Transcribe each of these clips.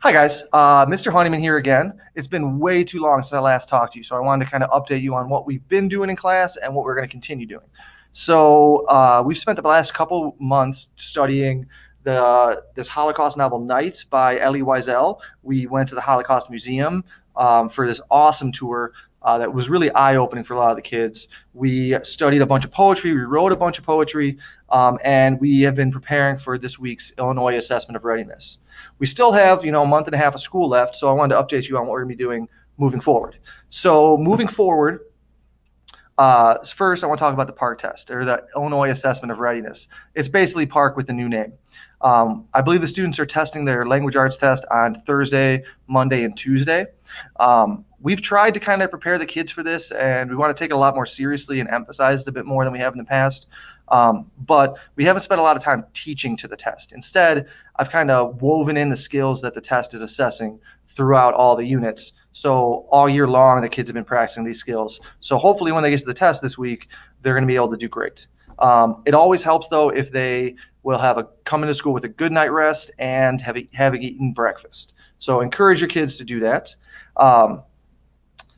Hi guys, Mr. Honeyman here again. It's been way too long since I last talked to you, so I wanted to kind of update you on what we've been doing in class and what we're going to continue doing. So we've spent the last couple months studying this Holocaust novel Nights by Elie Wiesel. We went to the Holocaust Museum for this awesome tour that was really eye-opening for a lot of the kids. We studied a bunch of poetry, we wrote a bunch of poetry, and we have been preparing for this week's Illinois Assessment of Readiness. We still have, a month and a half of school left, so I wanted to update you on what we're going to be doing moving forward. So moving forward, first I want to talk about the PARC test, or the Illinois Assessment of Readiness. It's basically PARC with the new name. I believe the students are testing their language arts test on Thursday, Monday, and Tuesday. We've tried to kind of prepare the kids for this, and we want to take it a lot more seriously and emphasize it a bit more than we have in the past. But we haven't spent a lot of time teaching to the test. Instead, I've kind of woven in the skills that the test is assessing throughout all the units. So all year long, the kids have been practicing these skills. So hopefully when they get to the test this week, they're going to be able to do great. It always helps, though, if they will come into school with a good night rest and having eaten breakfast. So encourage your kids to do that.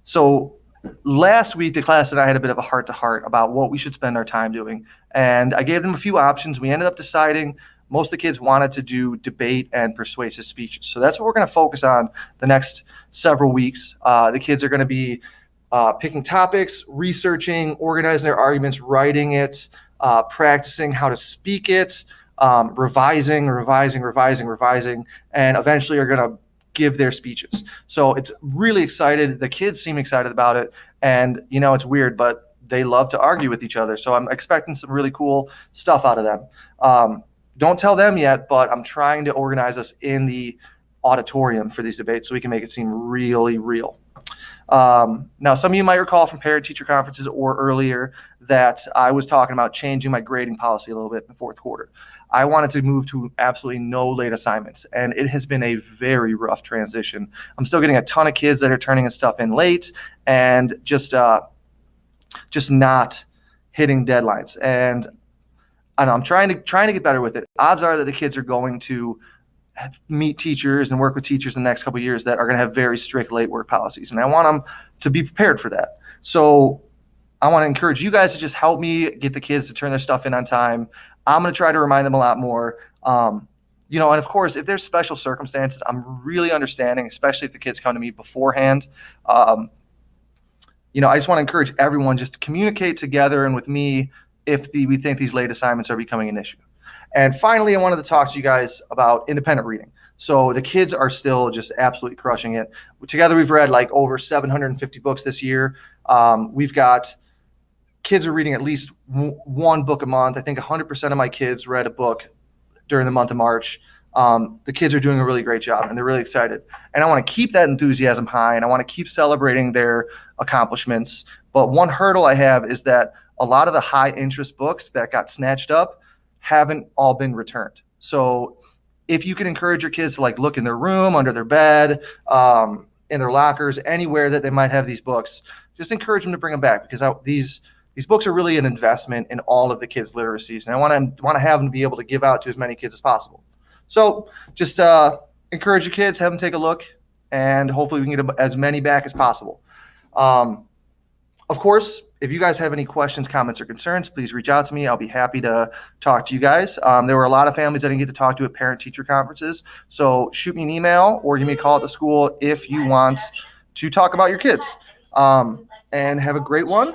So last week, the class and I had a bit of a heart-to-heart about what we should spend our time doing. And I gave them a few options. We ended up deciding most of the kids wanted to do debate and persuasive speeches. So that's what we're going to focus on the next several weeks. The kids are going to be picking topics, researching, organizing their arguments, writing it, practicing how to speak it, revising, and eventually are going to give their speeches. So it's really excited. The kids seem excited about it. And, it's weird, but they love to argue with each other. So I'm expecting some really cool stuff out of them. Don't tell them yet, but I'm trying to organize us in the auditorium for these debates so we can make it seem really real. Now, some of you might recall from parent-teacher conferences or earlier that I was talking about changing my grading policy a little bit in the fourth quarter. I wanted to move to absolutely no late assignments, and it has been a very rough transition. I'm still getting a ton of kids that are turning stuff in late and just not hitting deadlines. And I know I'm trying to get better with it. Odds are that the kids are going to meet teachers and work with teachers in the next couple of years that are going to have very strict late work policies, and I want them to be prepared for that. So I want to encourage you guys to just help me get the kids to turn their stuff in on time. I'm going to try to remind them a lot more. And of course, if there's special circumstances, I'm really understanding, especially if the kids come to me beforehand. I just want to encourage everyone just to communicate together and with me if we think these late assignments are becoming an issue. And finally, I wanted to talk to you guys about independent reading. So the kids are still just absolutely crushing it. Together, we've read like over 750 books this year. We've got kids are reading at least one book a month. I think 100% of my kids read a book during the month of March. The kids are doing a really great job, and they're really excited. And I want to keep that enthusiasm high, and I want to keep celebrating their accomplishments. But one hurdle I have is that a lot of the high-interest books that got snatched up haven't all been returned. So if you can encourage your kids to look in their room, under their bed, in their lockers, anywhere that they might have these books, just encourage them to bring them back, because these books are really an investment in all of the kids' literacies, and I want to have them be able to give out to as many kids as possible. So just encourage your kids, have them take a look, and hopefully we can get as many back as possible. Of course, if you guys have any questions, comments, or concerns, please reach out to me. I'll be happy to talk to you guys. There were a lot of families I didn't get to talk to at parent-teacher conferences, so shoot me an email or give me a call at the school if you want to talk about your kids. And have a great life.